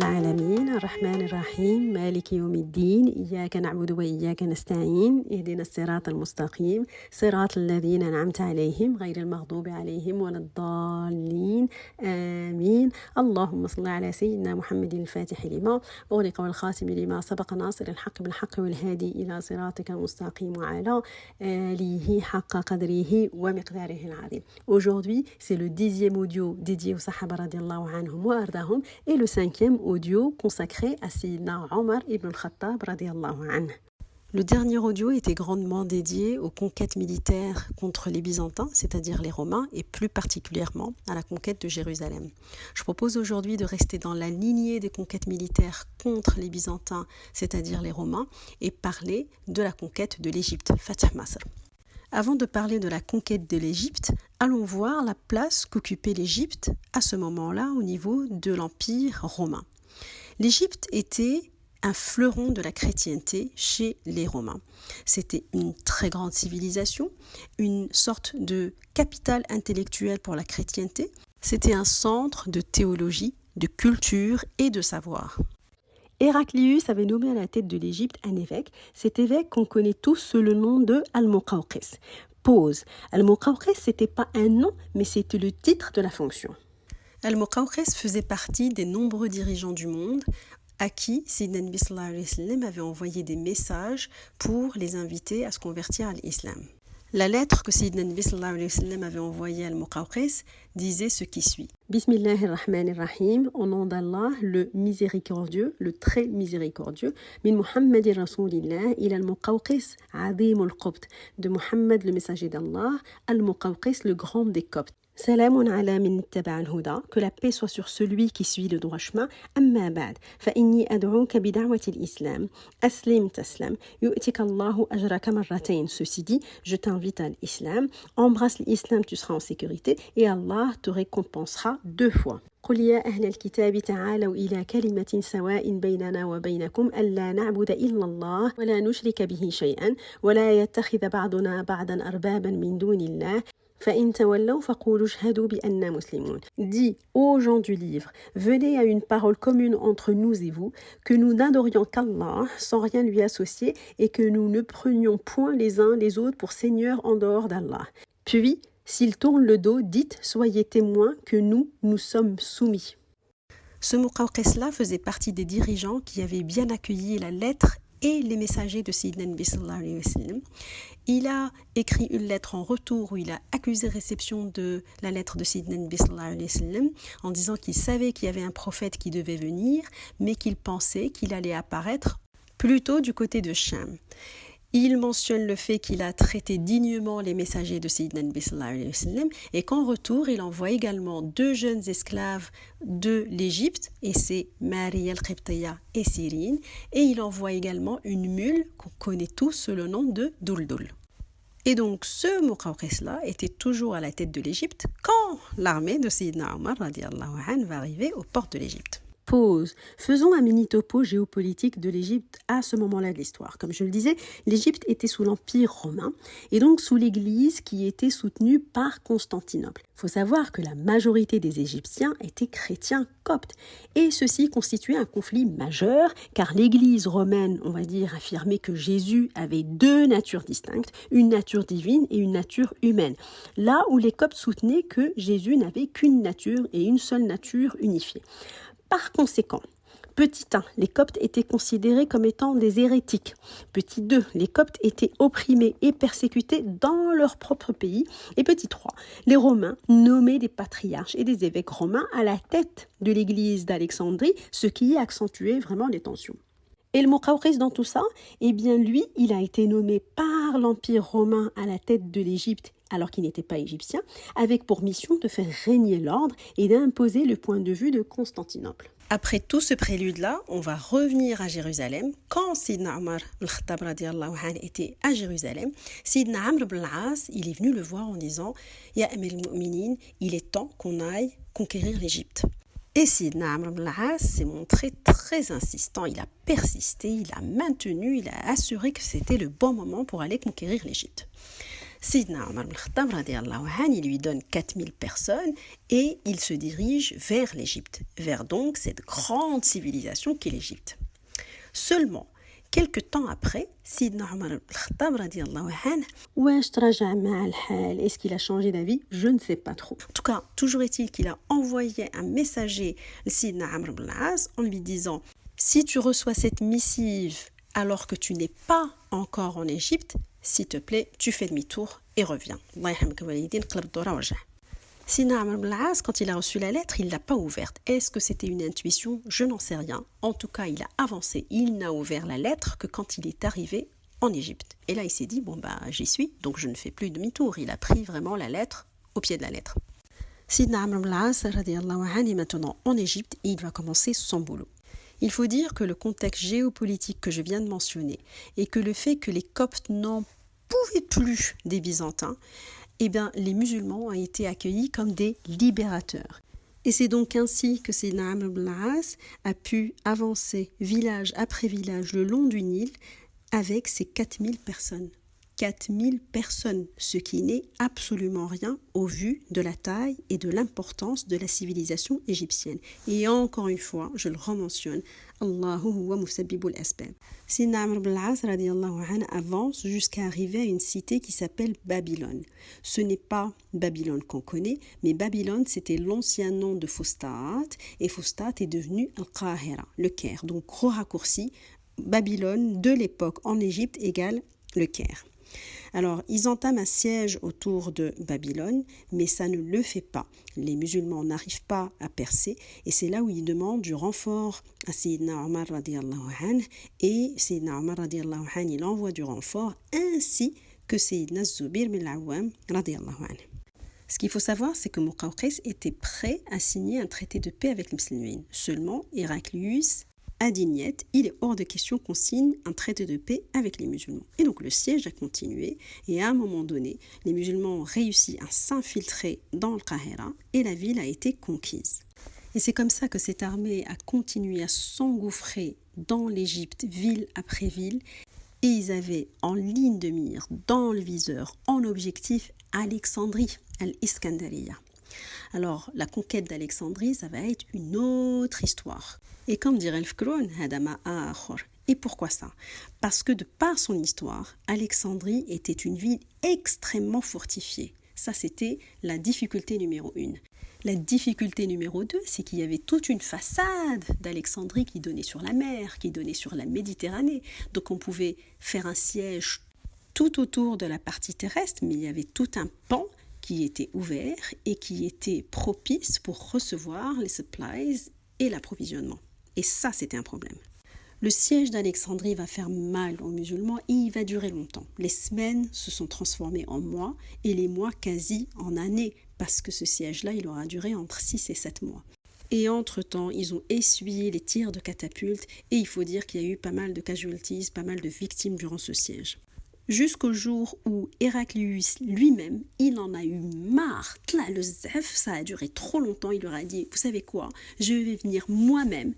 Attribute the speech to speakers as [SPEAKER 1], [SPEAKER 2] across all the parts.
[SPEAKER 1] العالمين الرحمن الرحيم مالك يوم الدين إياك نعبد وإياك نستعين اهدنا الصراط المستقيم صراط الذين أنعمت عليهم غير المغضوب عليهم ولا الضالين آمين اللهم صل على سيدنا محمد الفاتح لما أغلق والخاتم لما سبق ناصر الحق بالحق والهادي إلى صراطك المستقيم وعلى آله حق قدره ومقداره العظيم. Aujourd'hui, c'est le 10e audio dédié aux Sahaba radiallahu anhum wa ardahum et le 5e audio consacré à Sayyidina Omar ibn al-Khattab radiallahu anhu. Le dernier audio était grandement dédié aux conquêtes militaires contre les Byzantins, c'est-à-dire les Romains, et plus particulièrement à la conquête de Jérusalem. Je propose aujourd'hui de rester dans la lignée des conquêtes militaires contre les Byzantins, c'est-à-dire les Romains, et parler de la conquête de l'Égypte, Fath Masr. Avant de parler de la conquête de l'Égypte, allons voir la place qu'occupait l'Égypte à ce moment-là au niveau de l'Empire romain. L'Égypte était un fleuron de la chrétienté chez les Romains. C'était une très grande civilisation, une sorte de capitale intellectuelle pour la chrétienté. C'était un centre de théologie, de culture et de savoir. Héraclius avait nommé à la tête de l'Égypte un évêque. Cet évêque qu'on connaît tous sous le nom de Al-Muqawqis. Pause. Al-Muqawqis, c'était pas un nom, mais c'était le titre de la fonction. Al-Muqawqis faisait partie des nombreux dirigeants du monde à qui Sayyidina Nabi sallallahu alayhi wa sallam avait envoyé des messages pour les inviter à se convertir à l'islam. La lettre que Sayyidina Nabi sallallahu alayhi wa sallam avait envoyée à Al-Muqawqis disait ce qui suit. Bismillahirrahmanirrahim, au nom d'Allah, le miséricordieux, le très miséricordieux, min Muhammadin Rasulillah, il Al-Muqawqis, Adim al-Qubd, de Muhammad le messager d'Allah, Al-Muqawqis, le grand des Coptes. Salamun ala min ittaba al-huda, que la paix soit sur celui qui suit le droit chemin. Amma ba'd, fa inni ad'uka bi da'wati al-islam, aslim taslam, yu'tika Allahu ajraka marratayn. Ceci dit, je t'invite à l'islam, embrasse l'islam, tu seras en sécurité et Allah te récompensera 2 fois. قل يا أهل الكتاب تعالوا إلى كلمة سواء بيننا وبينكم ألا نعبد إلا الله ولا نشرك به شيئا ولا يتخذ بعضنا بعضا أربابا من دون الله فإن تولوا فقولوا اشهدوا بأننا مسلمون. Dis aux gens du livre, venez à une parole commune entre nous et vous, que nous n'adorions qu'Allah sans rien lui associer et que nous ne prenions point les uns les autres pour seigneurs en dehors d'Allah. Puis, s'ils tournent le dos, dites, soyez témoins que nous sommes soumis. Ce Muqawqis-là faisait partie des dirigeants qui avaient bien accueilli la lettre et les messagers de Sayyidina Nabi sallallahu alayhi wa sallam. Il a écrit une lettre en retour où il a accusé réception de la lettre de Sayyidina Nabi sallallahu alayhi wa sallam en disant qu'il savait qu'il y avait un prophète qui devait venir, mais qu'il pensait qu'il allait apparaître plutôt du côté de Cham. Il mentionne le fait qu'il a traité dignement les messagers de Sayyidina Nabi sallallahu alayhi wa sallam et qu'en retour, il envoie également 2 jeunes esclaves de l'Égypte, et c'est Maria al-Qibtiyya et Cyrine, et il envoie également une mule qu'on connaît tous sous le nom de Duldul. Et donc ce Muqawqis-là était toujours à la tête de l'Égypte quand l'armée de Sayyidina Omar radiallahu anhu va arriver aux portes de l'Égypte. Pause. Faisons un mini-topo géopolitique de l'Égypte à ce moment-là de l'histoire. Comme je le disais, l'Égypte était sous l'Empire romain et donc sous l'Église qui était soutenue par Constantinople. Il faut savoir que la majorité des Égyptiens étaient chrétiens coptes et ceci constituait un conflit majeur car l'Église romaine, on va dire, affirmait que Jésus avait 2 natures distinctes, une nature divine et une nature humaine. Là où les coptes soutenaient que Jésus n'avait qu'une nature et une seule nature unifiée. Par conséquent, petit 1, les Coptes étaient considérés comme étant des hérétiques. Petit 2, les Coptes étaient opprimés et persécutés dans leur propre pays. Et petit 3, les Romains nommaient des patriarches et des évêques romains à la tête de l'église d'Alexandrie, ce qui accentuait vraiment les tensions. Et le Muqawqis dans tout ça, eh bien lui, il a été nommé par l'Empire romain à la tête de l'Égypte alors qu'il n'était pas égyptien, avec pour mission de faire régner l'ordre et d'imposer le point de vue de Constantinople. Après tout ce prélude-là, on va revenir à Jérusalem. Quand Sayyidina Omar al-Khattab radiallahu anhu était à Jérusalem, Sayyidina Amr ibn al-As, il est venu le voir en disant « Ya Amir al-Mu'minin, il est temps qu'on aille conquérir l'Égypte ». Et Sayyidina Amr ibn al-As s'est montré très insistant, il a persisté, il a maintenu, il a assuré que c'était le bon moment pour aller conquérir l'Égypte. Sidna Omar ibn Khattab radiallahu anhu, il lui donne 4000 personnes et il se dirige vers l'Égypte, vers donc cette grande civilisation qu'est l'Égypte. Seulement, quelques temps après, Sidna Omar ibn Khattab radiallahu anhu, est-ce qu'il a changé d'avis? Je ne sais pas trop. En tout cas, toujours est-il qu'il a envoyé un messager, le Sidna Amr ibn al-As, en lui disant: si tu reçois cette missive alors que tu n'es pas encore en Égypte, s'il te plaît, tu fais demi-tour et reviens. Sidna Amr ibn al-As, quand il a reçu la lettre, il ne l'a pas ouverte. Est-ce que c'était une intuition? Je n'en sais rien. En tout cas, il a avancé. Il n'a ouvert la lettre que quand il est arrivé en Égypte. Et là, il s'est dit, j'y suis, donc je ne fais plus demi-tour. Il a pris vraiment la lettre au pied de la lettre. Sidna Amr ibn al-As radiallahu anhu est maintenant en Égypte et il va commencer son boulot. Il faut dire que le contexte géopolitique que je viens de mentionner et que le fait que les Coptes n'en pouvaient plus des Byzantins, les musulmans ont été accueillis comme des libérateurs. Et c'est donc ainsi que Sidna Amr ibn al-As a pu avancer village après village le long du Nil avec ses 4000 personnes. 4000 personnes, ce qui n'est absolument rien au vu de la taille et de l'importance de la civilisation égyptienne. Et encore une fois, je le rementionne, Allahu huwa musabbibul asbab. Sidna Amr ibn al-As radiyallahu anhu avance jusqu'à arriver à une cité qui s'appelle Babylone. Ce n'est pas Babylone qu'on connaît, mais Babylone c'était l'ancien nom de Fustat, et Fustat est devenu Al-Qahira, le Caire. Donc gros raccourci, Babylone de l'époque en Égypte égale le Caire. Alors, ils entament un siège autour de Babylone, mais ça ne le fait pas. Les musulmans n'arrivent pas à percer, et c'est là où ils demandent du renfort à Sayyidina Omar radiallahu anhu, et Sayyidina Omar radiallahu anhu, il envoie du renfort, ainsi que Sayyidina Zubair bin al-Awwam radiallahu anhu. Ce qu'il faut savoir, c'est que Muqawqis était prêt à signer un traité de paix avec les musulmans. Seulement, Héraclius a dit niet, il est hors de question qu'on signe un traité de paix avec les musulmans. Et donc le siège a continué, et à un moment donné, les musulmans ont réussi à s'infiltrer dans le Qahira, et la ville a été conquise. Et c'est comme ça que cette armée a continué à s'engouffrer dans l'Égypte, ville après ville, et ils avaient en ligne de mire, dans le viseur, en objectif, Alexandrie, Al-Iskandariya. Alors, la conquête d'Alexandrie, ça va être une autre histoire. Et comme dirait le Fkroun, Hadama Akhor. Et pourquoi ça? Parce que de par son histoire, Alexandrie était une ville extrêmement fortifiée. Ça, c'était la difficulté numéro 1. La difficulté numéro 2, c'est qu'il y avait toute une façade d'Alexandrie qui donnait sur la mer, qui donnait sur la Méditerranée. Donc on pouvait faire un siège tout autour de la partie terrestre, mais il y avait tout un pan qui était ouvert et qui était propice pour recevoir les supplies et l'approvisionnement. Et ça, c'était un problème. Le siège d'Alexandrie va faire mal aux musulmans et il va durer longtemps. Les semaines se sont transformées en mois et les mois quasi en années, parce que ce siège-là, il aura duré entre 6 et 7 mois. Et entre-temps, ils ont essuyé les tirs de catapultes et il faut dire qu'il y a eu pas mal de casualties, pas mal de victimes durant ce siège. Jusqu'au jour où Héraclius lui-même, il en a eu marre. Le zef, ça a duré trop longtemps. Il leur a dit, vous savez quoi, je vais venir moi-même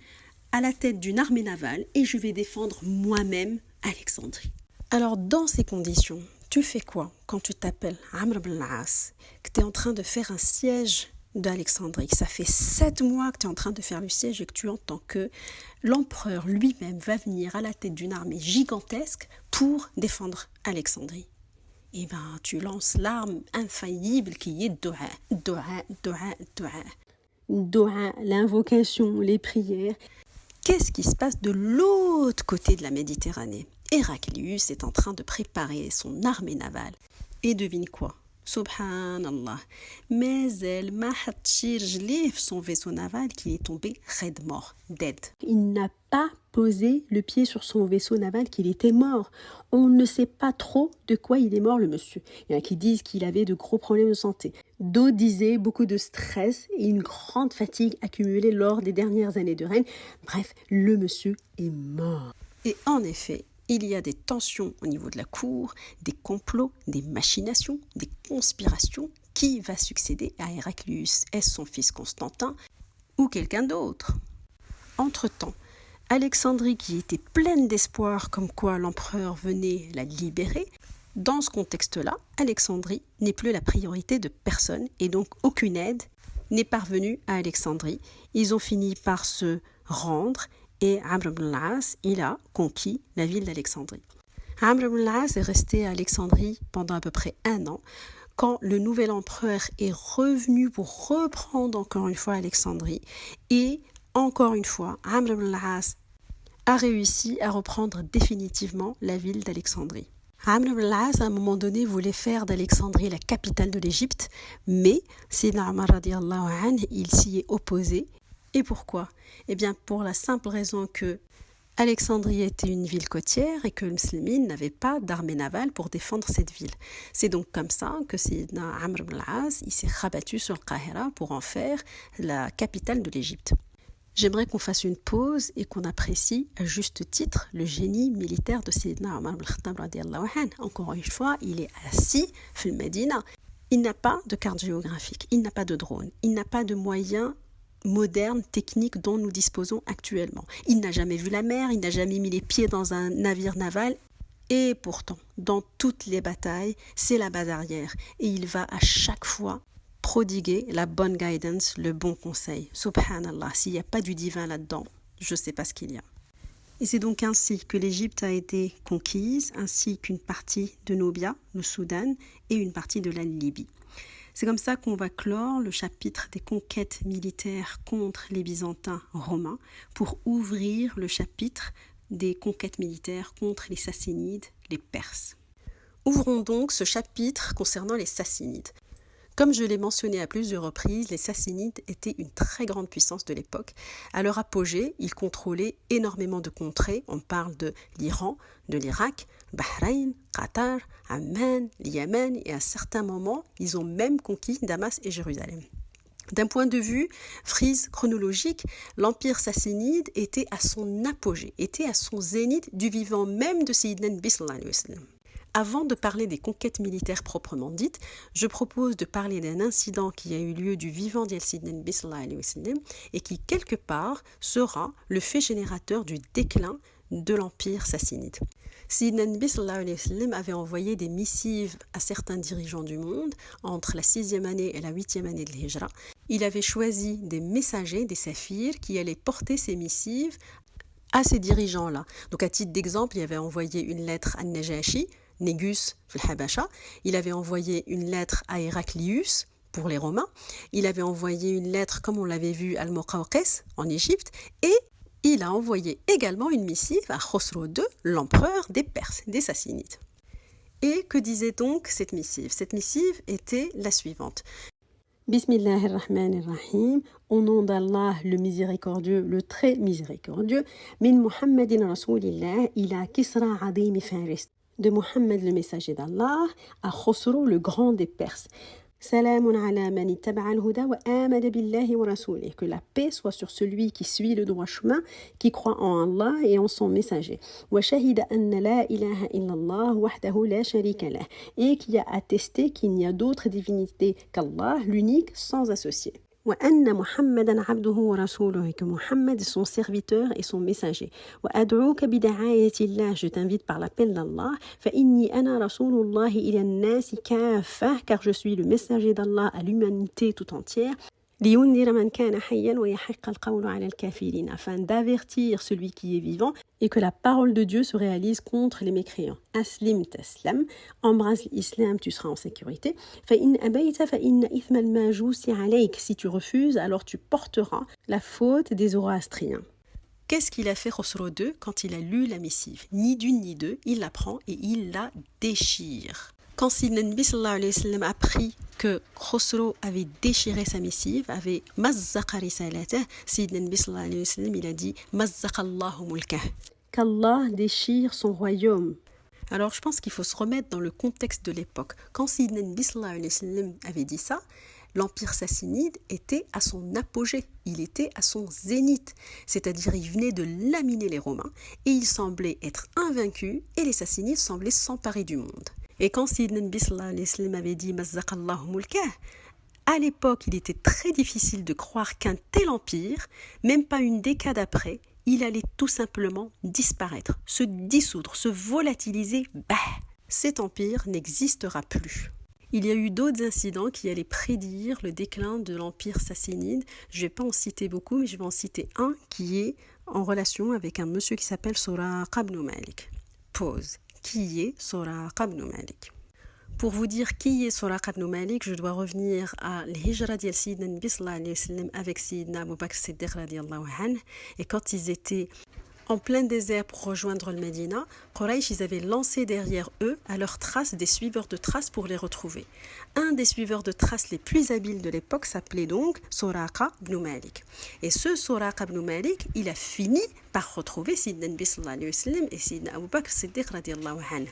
[SPEAKER 1] à la tête d'une armée navale et je vais défendre moi-même Alexandrie. Alors dans ces conditions, tu fais quoi quand tu t'appelles Amr ibn al-As, que tu es en train de faire un siège d'Alexandrie, que ça fait 7 mois que tu es en train de faire le siège et que tu entends que l'empereur lui-même va venir à la tête d'une armée gigantesque pour défendre Alexandrie. Et tu lances l'arme infaillible qui est Dua, Dua, Dua, Dua. Dua, l'invocation, les prières. Qu'est-ce qui se passe de l'autre côté de la Méditerranée? Héraclius est en train de préparer son armée navale. Et devine quoi? Subhanallah. Mais elle m'a tiré son vaisseau naval qui est tombé raide mort, dead. Il n'a pas posé le pied sur son vaisseau naval qu'il était mort. On ne sait pas trop de quoi il est mort, le monsieur. Il y en a qui disent qu'il avait de gros problèmes de santé. D'autres disaient beaucoup de stress et une grande fatigue accumulée lors des dernières années de règne. Bref, le monsieur est mort. Et en effet, il y a des tensions au niveau de la cour, des complots, des machinations, des conspirations. Qui va succéder à Héraclius? Est-ce son fils Constantin ou quelqu'un d'autre? Entre-temps, Alexandrie, qui était pleine d'espoir comme quoi l'empereur venait la libérer, Dans ce contexte-là, Alexandrie n'est plus la priorité de personne et donc aucune aide n'est parvenue à Alexandrie. Ils ont fini par se rendre et Amr ibn al-As, il a conquis la ville d'Alexandrie. Amr ibn al-As est resté à Alexandrie pendant à peu près 1 an. Quand le nouvel empereur est revenu pour reprendre encore une fois Alexandrie, et encore une fois, Amr ibn al-As a réussi à reprendre définitivement la ville d'Alexandrie. Amr ibn al-As, à un moment donné, voulait faire d'Alexandrie la capitale de l'Égypte, mais Sayyidina Omar radiallahu anhu, il s'y est opposé. Et pourquoi? Eh bien, pour la simple raison que Alexandrie était une ville côtière et que les musulmans n'avaient pas d'armée navale pour défendre cette ville. C'est donc comme ça que Sayyidina Amr ibn al-As, il s'est rabattu sur le Qahira pour en faire la capitale de l'Égypte. J'aimerais qu'on fasse une pause et qu'on apprécie à juste titre le génie militaire de Sayyidina Omar ibn al-Khattab radiallahu anhu. Encore une fois, il est assis fil Medina. Il n'a pas de carte géographique, il n'a pas de drone, il n'a pas de moyens modernes, techniques dont nous disposons actuellement. Il n'a jamais vu la mer, il n'a jamais mis les pieds dans un navire naval. Et pourtant, dans toutes les batailles, c'est la base arrière. Et il va à chaque fois prodiguer la bonne guidance, le bon conseil. Subhanallah, s'il n'y a pas du divin là-dedans, je ne sais pas ce qu'il y a. Et c'est donc ainsi que l'Égypte a été conquise, ainsi qu'une partie de Nubia, le Soudan, et une partie de la Libye. C'est comme ça qu'on va clore le chapitre des conquêtes militaires contre les Byzantins romains pour ouvrir le chapitre des conquêtes militaires contre les Sassanides, les Perses. Ouvrons donc ce chapitre concernant les Sassanides. Comme je l'ai mentionné à plusieurs reprises, les Sassanides étaient une très grande puissance de l'époque. À leur apogée, ils contrôlaient énormément de contrées. On parle de l'Iran, de l'Irak, Bahreïn, Qatar, Amman, Yémen et à certains moments, ils ont même conquis Damas et Jérusalem. D'un point de vue frise chronologique, l'empire sassanide était à son apogée, était à son zénith du vivant même de Sayyidina Nabi sallallahu alayhi wa sallam. Avant de parler des conquêtes militaires proprement dites, je propose de parler d'un incident qui a eu lieu du vivant d'Al-Sayyidina Nabi sallallahu alayhi wa sallam et qui, quelque part, sera le fait générateur du déclin de l'empire sassanide. Sayyidina Nabi sallallahu alayhi wa sallam avait envoyé des missives à certains dirigeants du monde entre la 6e année et la 8e année de l'Hijra. Il avait choisi des messagers, des saphirs, qui allaient porter ces missives à ces dirigeants-là. Donc à titre d'exemple, il avait envoyé une lettre à Najashi, Négus, Habasha. Il avait envoyé une lettre à Héraclius pour les Romains. Il avait envoyé une lettre, comme on l'avait vu, à Al-Muqawqis en Égypte. Et il a envoyé également une missive à Khosrow II, l'empereur des Perses, des Sassanides. Et que disait donc cette missive? Cette missive était la suivante. Bismillahirrahmanirrahim, au nom d'Allah le miséricordieux, le très miséricordieux, min Muhammadin Rasulillah ila Kisra Adim Faris. De Mohammed le messager d'Allah à Khosrow le grand des Perses. Salamun ala man ittaba'a al-huda wa amana billahi wa rasulih. Que la paix soit sur celui qui suit le droit chemin, qui croit en Allah et en son messager. Wa shahida anna la ilaha illallah wahdahu la sharika lah. Et qui a attesté qu'il n'y a d'autre divinité qu'Allah, l'unique, sans associé. وأن محمدا عبده ورسوله que Muhammad est son serviteur et son messager. وأدعوك بدعاية الله, je t'invite par l'appel d'Allah. فإني أنا رسول الله إلى الناس كافة, car je suis le messager d'Allah à l'humanité tout entière. لينذر من كان حيا ويحق القول على الكافرين, afin d'avertir celui qui est vivant et que la parole de Dieu se réalise contre les mécréants. Aslim taslam, embrasse l'islam, tu seras en sécurité. فإن أبيت فإن إثم المجوس عليك, si tu refuses, alors tu porteras la faute des Zoroastriens. Qu'est-ce qu'il a fait Khosrow II quand il a lu la missive? Ni d'une ni deux, il la prend et il la déchire. Quand Sayyidina Nabi sallallahu alayhi wa sallam a appris que Khosrow avait déchiré sa missive, avait mazzaqa risalatah, Sayyidina Nabi sallallahu alayhi wa sallam, il a dit mazzaqa Allahu mulkah, qu'Allah déchire son royaume. Alors je pense qu'il faut se remettre dans le contexte de l'époque. Quand Sayyidina Nabi sallallahu alayhi wa sallam avait dit ça, l'empire sassanide était à son apogée, il était à son zénith, c'est-à-dire il venait de laminer les Romains et il semblait être invaincu et les Sassanides semblaient s'emparer du monde. Et quand Sayyidina Nabi sallallahu alayhi wa sallam avait dit mazzaqa Allahu mulkah, à l'époque il était très difficile de croire qu'un tel empire, même pas une décade après, il allait tout simplement disparaître, se dissoudre, se volatiliser. cet empire n'existera plus. Il y a eu d'autres incidents qui allaient prédire le déclin de l'empire sassanide. Je ne vais pas en citer beaucoup, mais je vais en citer un qui est en relation avec un monsieur qui s'appelle Suraqa ibn Malik. Pause. Qui est Suraqa ibn Malik? Pour vous dire qui est Suraqa ibn Malik, je dois revenir à l'hijra de Sayyidina Nabi sallallahu alayhi wa sallam avec Sayyidina Abu Bakr Siddiq radiyallahu anhu. Et quand ils étaient en plein désert pour rejoindre le Médina, Quraysh, ils avaient lancé derrière eux, à leurs traces, des suiveurs de traces pour les retrouver. Un des suiveurs de traces les plus habiles de l'époque s'appelait donc Suraqa ibn Malik. Et ce Suraqa ibn Malik, il a fini par retrouver Sayyidina Nabi sallallahu alayhi wa sallam et Sayyidina Abu Bakr Siddiq radiyallahu anhu.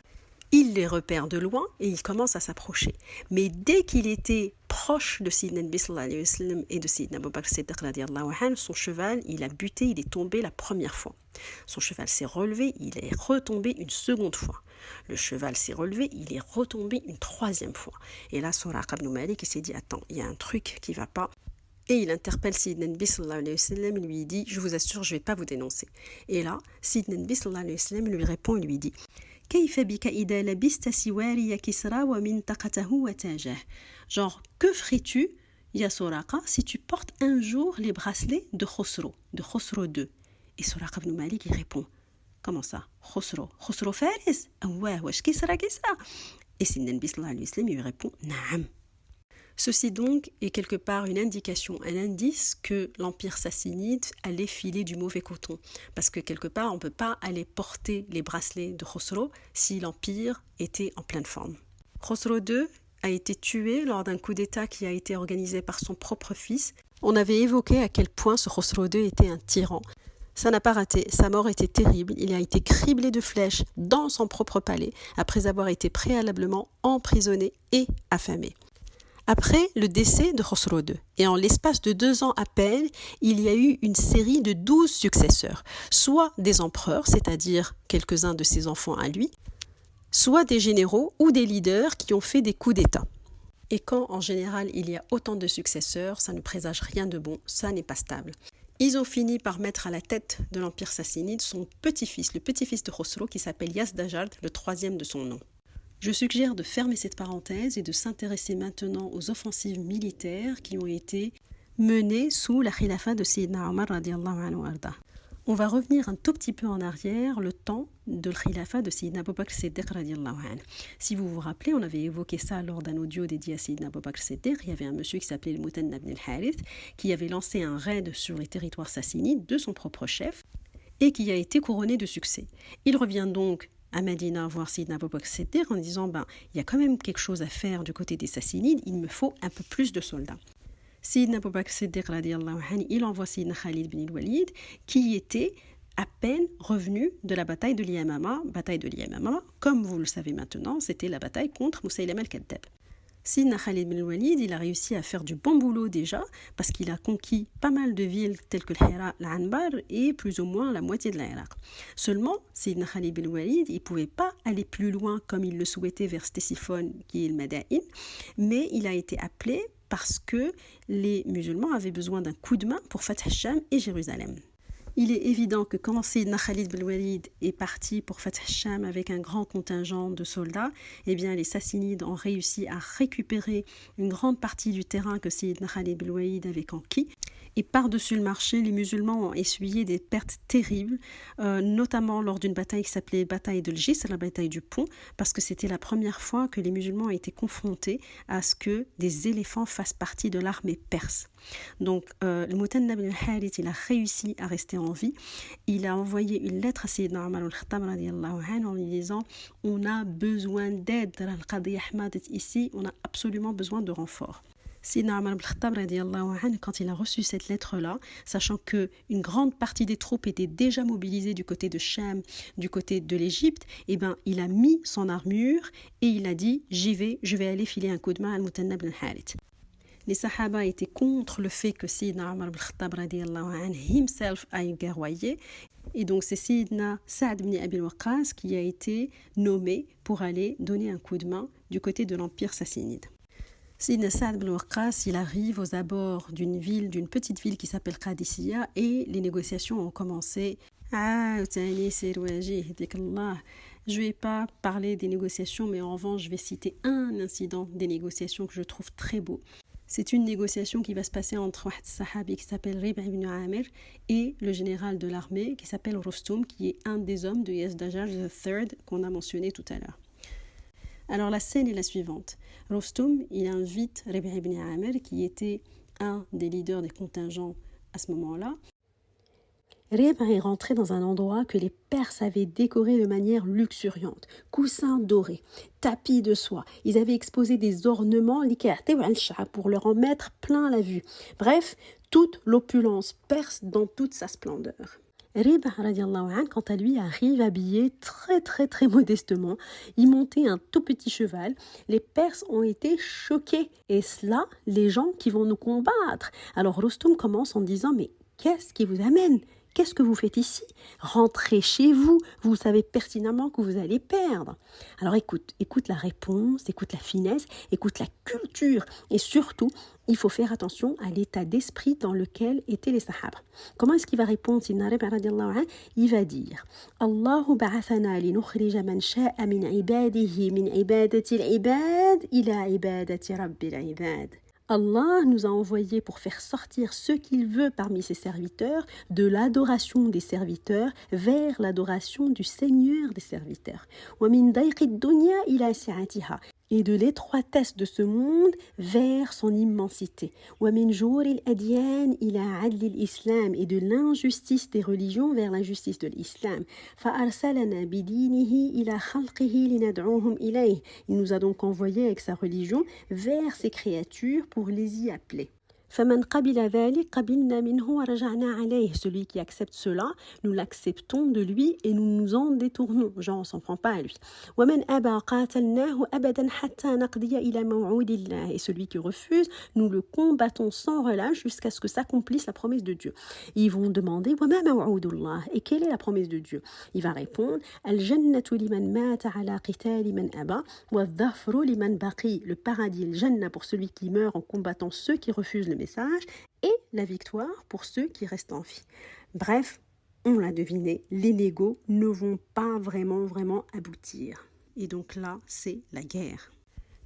[SPEAKER 1] Il les repère de loin et il commence à s'approcher. Mais dès qu'il était proche de Sayyidina Nabi sallallahu alayhi wa sallam et de Sayyidina Abu Bakr Siddiq radiyallahu anhu, son cheval, il a buté, il est tombé la première fois. Son cheval s'est relevé, il est retombé une seconde fois. Le cheval s'est relevé, il est retombé une troisième fois. Et là, Suraqa ibn Malik, il s'est dit, attends, il y a un truc qui ne va pas. Et il interpelle Sayyidina Nabi sallallahu alayhi wa sallam, il lui dit, je vous assure, je ne vais pas vous dénoncer. Et là, Sayyidina Nabi sallallahu alayhi wa sallam lui répond, il lui dit, genre, que ferais-tu, ya Suraqa, si tu portes un jour les bracelets de Khosro II? Et Suraqa ibn Malik, il répond, comment ça? Khosro Faris? Ouais, wesh, qui sera? Et Sayyidina Nabi sallallahu alayhi wa sallam, il lui répond, Naam. Ceci donc est quelque part une indication, un indice que l'empire sassanide allait filer du mauvais coton. Parce que quelque part, on ne peut pas aller porter les bracelets de Khosro si l'empire était en pleine forme. Khosro II a été tué lors d'un coup d'État qui a été organisé par son propre fils. On avait évoqué à quel point ce Khosro II était un tyran. Ça n'a pas raté, sa mort était terrible, il a été criblé de flèches dans son propre palais après avoir été préalablement emprisonné et affamé. Après le décès de Khosro II, et en l'espace de 2 ans à peine, il y a eu une série de 12 successeurs, soit des empereurs, c'est-à-dire quelques-uns de ses enfants à lui, soit des généraux ou des leaders qui ont fait des coups d'État. Et quand en général il y a autant de successeurs, ça ne présage rien de bon, ça n'est pas stable. Ils ont fini par mettre à la tête de l'empire sassanide son petit-fils, le petit-fils de Khosro qui s'appelle Yazdajad, le 3e de son nom. Je suggère de fermer cette parenthèse et de s'intéresser maintenant aux offensives militaires qui ont été menées sous la khilafa de Sayyidina Omar radiyallahu anhu arda. On va revenir un tout petit peu en arrière, le temps de la khilafa de Sayyidina Abu Bakr Siddiq radiyallahu anhu. Si vous vous rappelez, on avait évoqué ça lors d'un audio dédié à Sayyidina Abu Bakr Siddiq. Il y avait un monsieur qui s'appelait le Muthanna ibn al-Harith qui avait lancé un raid sur les territoires sassanides de son propre chef et qui a été couronné de succès. Il revient donc à Medina voir Sayyidina Abu Bakr Siddiq en disant il y a quand même quelque chose à faire du côté des Sassanides, il me faut un peu plus de soldats. Sayyidina Abu Bakr Siddiq radiyallahu anhu, il envoie Sayyidina Khalid bin al-Walid qui était à peine revenu de la bataille de l'Yamama. Bataille de l'Yamama, comme vous le savez maintenant, c'était la bataille contre Moussaïlam al-Kadhab. Sayyidina Khalid bin al-Walid, il a réussi à faire du bon boulot déjà parce qu'il a conquis pas mal de villes telles que l'Hira, l'Anbar et plus ou moins la moitié de l'Irak. Seulement, Sayyidina Khalid bin al-Walid, il ne pouvait pas aller plus loin comme il le souhaitait vers Ctésiphone qui est le Madaïn, mais il a été appelé parce que les musulmans avaient besoin d'un coup de main pour Fath al-Sham et Jérusalem. Il est évident que quand Sayyidina Khalid bin Walid est parti pour Fath al-Sham avec un grand contingent de soldats, eh bien les Sassanides ont réussi à récupérer une grande partie du terrain que Sayyidina Khalid bin Walid avait conquis. Et par-dessus le marché, les musulmans ont essuyé des pertes terribles, notamment lors d'une bataille qui s'appelait bataille de l'Jisr, la bataille du pont, parce que c'était la première fois que les musulmans étaient confrontés à ce que des éléphants fassent partie de l'armée perse. Donc le Muthanna ibn al-Harith, il a réussi à rester en vie. Il a envoyé une lettre à Sayyidina Omar al-Khattab radiyallahu anhu en lui disant « On a besoin d'aide, Al-Qadi Ahmad est ici, on a absolument besoin de renfort ». Sayyidina Omar al-Khattab radiyallahu anhu, quand il a reçu cette lettre-là, sachant qu'une grande partie des troupes étaient déjà mobilisées du côté de Cham, du côté de l'Égypte, eh ben, il a mis son armure et il a dit « J'y vais, je vais aller filer un coup de main à al-Muthanna ibn al-Harith ». Les Sahaba étaient contre le fait que Sayyidina Omar al-Khattab radiyallahu anhu himself aille guerroyer. Et donc c'est Sayyidina Sa'd ibn Abi Waqqas qui a été nommé pour aller donner un coup de main du côté de l'Empire sassanide. Sayyidina Sa'd ibn Waqqas, il arrive aux abords d'une petite ville qui s'appelle Qadisiyya et les négociations ont commencé. Je ne vais pas parler des négociations, mais en revanche, je vais citer un incident des négociations que je trouve très beau. C'est une négociation qui va se passer entre un sahabi qui s'appelle Rib'a ibn Amir et le général de l'armée qui s'appelle Rostom, qui est un des hommes de Yazdajjaj III qu'on a mentionné tout à l'heure. Alors la scène est la suivante. Rostom, il invite Rib'a ibn Amir, qui était un des leaders des contingents à ce moment-là. Rib'a est rentré dans un endroit que les Perses avaient décoré de manière luxuriante. Coussins dorés, tapis de soie. Ils avaient exposé des ornements pour leur en mettre plein la vue. Bref, toute l'opulence perse dans toute sa splendeur. Rib'a, quant à lui, arrive habillé très modestement. Il montait un tout petit cheval. Les Perses ont été choqués. Et cela, les gens qui vont nous combattre. Alors Rostom commence en disant « Mais qu'est-ce qui vous amène ? Qu'est-ce que vous faites ici? Rentrez chez vous, vous savez pertinemment que vous allez perdre. » Alors écoute la réponse, écoute la finesse, écoute la culture et surtout, il faut faire attention à l'état d'esprit dans lequel étaient les sahaba. Comment est-ce qu'il va répondre? Il va dire Allahu ba'athana li nukhrija man sha'a min ibadihi min ibadati al-ibad ila ibadati rabbil ibad. Allah nous a envoyés pour faire sortir ce qu'il veut parmi ses serviteurs de l'adoration des serviteurs vers l'adoration du Seigneur des serviteurs. Et de l'étroitesse de ce monde vers son immensité. Et de l'injustice des religions vers l'injustice de l'islam. Il nous a donc envoyés avec sa religion vers ses créatures pour les y appeler. Celui qui accepte cela, nous l'acceptons de lui et nous nous en détournons. Genre, on s'en prend pas à lui. Et celui qui refuse, nous le combattons sans relâche jusqu'à ce que s'accomplisse la promesse de Dieu. Ils vont demander et quelle est la promesse de Dieu? Il va répondre le paradis, le jannah pour celui qui meurt en combattant ceux qui refusent le message et la victoire pour ceux qui restent en vie. Bref, on l'a deviné, les négos ne vont pas vraiment aboutir. Et donc là, c'est la guerre.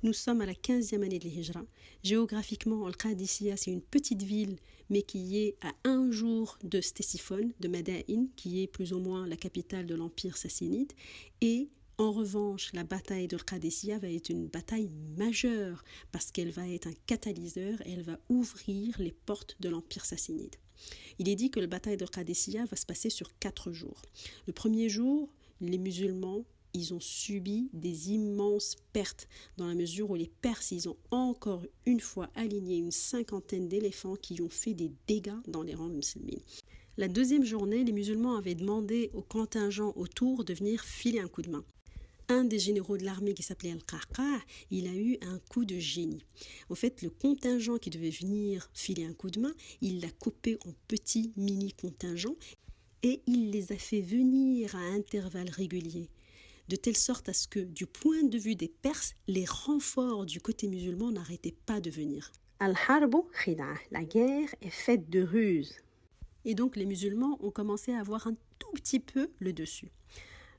[SPEAKER 1] Nous sommes à la 15e année de l'Hijra. Géographiquement, Al-Qadisiyah, c'est une petite ville, mais qui est à 1 jour de Ctésiphone, de Madaïn, qui est plus ou moins la capitale de l'Empire sassanide. Et en revanche, la bataille de Qadisiyah va être une bataille majeure parce qu'elle va être un catalyseur et elle va ouvrir les portes de l'Empire sassanide. Il est dit que la bataille de Qadisiyah va se passer sur 4 jours. Le premier jour, les musulmans, ils ont subi des immenses pertes dans la mesure où les Perses, ils ont encore une fois aligné une 50aine d'éléphants qui ont fait des dégâts dans les rangs musulmans. La deuxième journée, les musulmans avaient demandé au contingent autour de venir filer un coup de main. Un des généraux de l'armée qui s'appelait Al-Qa'qa', il a eu un coup de génie. En fait, le contingent qui devait venir filer un coup de main, il l'a coupé en petits mini-contingents et il les a fait venir à intervalles réguliers. De telle sorte à ce que, du point de vue des Perses, les renforts du côté musulman n'arrêtaient pas de venir. Al-Harbu khida', la guerre est faite de ruses. Et donc les musulmans ont commencé à avoir un tout petit peu le dessus.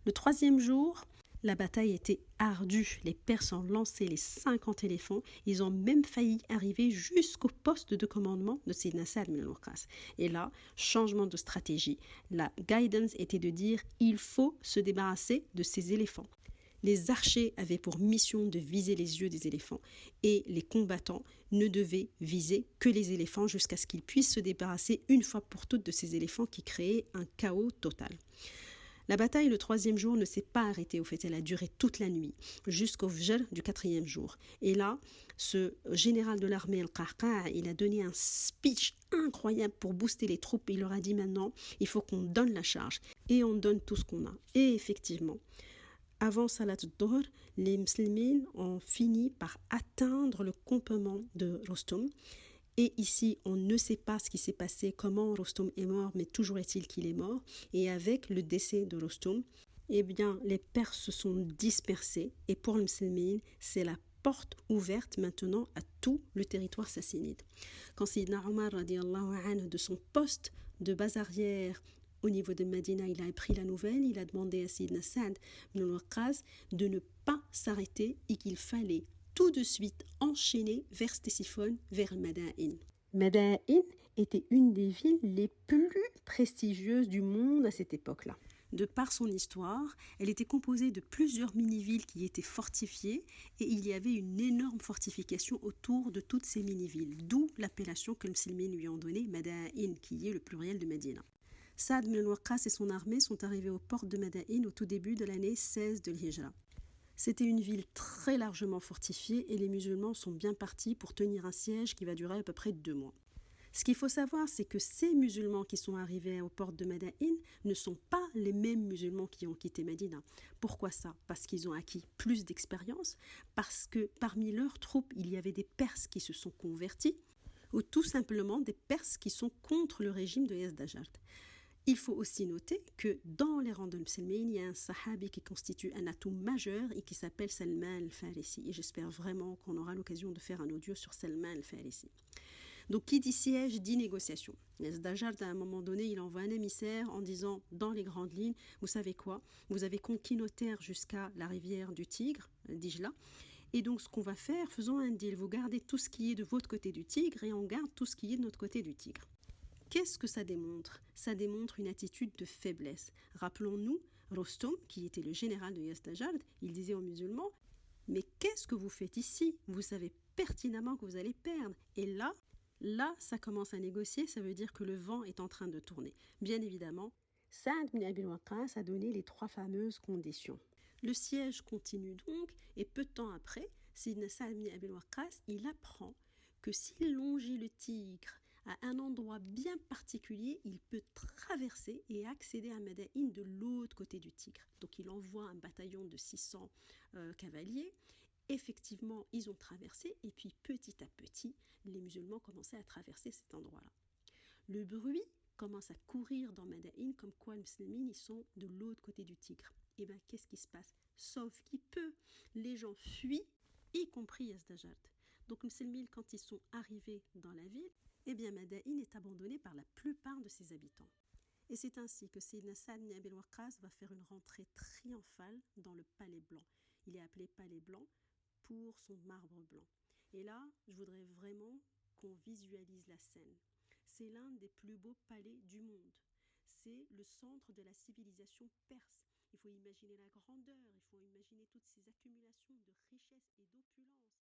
[SPEAKER 1] Le troisième jour, la bataille était ardue. Les Perses ont lancé les 50 éléphants. Ils ont même failli arriver jusqu'au poste de commandement de Sayyidina Sa'd ibn Waqqas. Et là, changement de stratégie. La guidance était de dire il faut se débarrasser de ces éléphants. Les archers avaient pour mission de viser les yeux des éléphants et les combattants ne devaient viser que les éléphants jusqu'à ce qu'ils puissent se débarrasser une fois pour toutes de ces éléphants qui créaient un chaos total. La bataille le 3e jour ne s'est pas arrêtée, au fait, elle a duré toute la nuit, jusqu'au Fajr du 4e jour. Et là, ce général de l'armée, Al-Qa'qa', il a donné un speech incroyable pour booster les troupes. Il leur a dit maintenant, il faut qu'on donne la charge. Et on donne tout ce qu'on a. Et effectivement, avant Salat al-Dhuhr, les musulmans ont fini par atteindre le campement de Rostom. Et ici, on ne sait pas ce qui s'est passé, comment Rostom est mort, mais toujours est-il qu'il est mort. Et avec le décès de Rostom, eh bien, les Perses se sont dispersés. Et pour les musulmans, c'est la porte ouverte maintenant à tout le territoire sassanide. Quand Sayyidina Omar, radiallahu anhu, de son poste de base arrière Au niveau de Médina, il a appris la nouvelle, il a demandé à Sidna Saad ibn al-Waqqas de ne pas s'arrêter et qu'il fallait tout de suite enchaîner vers Ctésiphone, vers Madain. Madain était une des villes les plus prestigieuses du monde à cette époque-là. De par son histoire, elle était composée de plusieurs mini-villes qui étaient fortifiées et il y avait une énorme fortification autour de toutes ces mini-villes, d'où l'appellation que les musulmans lui ont donnée, Madain, qui est le pluriel de Médina. Saad ibn al-Waqqas et son armée sont arrivés aux portes de Madain au tout début de l'année 16 de l'Hijra. C'était une ville très largement fortifiée et les musulmans sont bien partis pour tenir un siège qui va durer à peu près 2 mois. Ce qu'il faut savoir, c'est que ces musulmans qui sont arrivés aux portes de Madain ne sont pas les mêmes musulmans qui ont quitté Médina. Pourquoi ça? Parce qu'ils ont acquis plus d'expérience, parce que parmi leurs troupes, il y avait des Perses qui se sont convertis, ou tout simplement des Perses qui sont contre le régime de Yazdajard. Il faut aussi noter que dans les rangs de musulmans, il y a un sahabi qui constitue un atout majeur et qui s'appelle Salman al-Farisi. Et j'espère vraiment qu'on aura l'occasion de faire un audio sur Salman al-Farisi. Donc, qui dit siège, dit négociation. Yazdajard, à un moment donné, il envoie un émissaire en disant, dans les grandes lignes, vous savez quoi? Vous avez conquis nos terres jusqu'à la rivière du Tigre, Dijla. Et donc, ce qu'on va faire, faisons un deal. Vous gardez tout ce qui est de votre côté du Tigre et on garde tout ce qui est de notre côté du Tigre. Qu'est-ce que ça démontre? Ça démontre une attitude de faiblesse. Rappelons-nous, Rostom, qui était le général de Yazdajard, il disait aux musulmans, mais qu'est-ce que vous faites ici? Vous savez pertinemment que vous allez perdre. Et là, ça commence à négocier, ça veut dire que le vent est en train de tourner. Bien évidemment, Saad ibn Abi Waqqas a donné les 3 fameuses conditions. Le siège continue donc, et peu de temps après, Sidna Saad ibn Abi Waqqas, il apprend que s'il longeait le Tigre à un endroit bien particulier, il peut traverser et accéder à Madain de l'autre côté du Tigre. Donc il envoie un bataillon de 600 cavaliers. Effectivement, ils ont traversé et puis petit à petit, les musulmans commençaient à traverser cet endroit-là. Le bruit commence à courir dans Madain comme quoi les musulmans ils sont de l'autre côté du Tigre. Et bien qu'est-ce qui se passe? Sauf qu'il peut, les gens fuient, y compris Yazdajard. Donc les musulmans, quand ils sont arrivés dans la ville, eh bien Madain est abandonné par la plupart de ses habitants. Et c'est ainsi que Sayyidina Saad ibn Abi Waqqas va faire une rentrée triomphale dans le Palais Blanc. Il est appelé Palais Blanc pour son marbre blanc. Et là, je voudrais vraiment qu'on visualise la scène. C'est l'un des plus beaux palais du monde. C'est le centre de la civilisation perse. Il faut imaginer la grandeur, il faut imaginer toutes ces accumulations de richesse et d'opulence.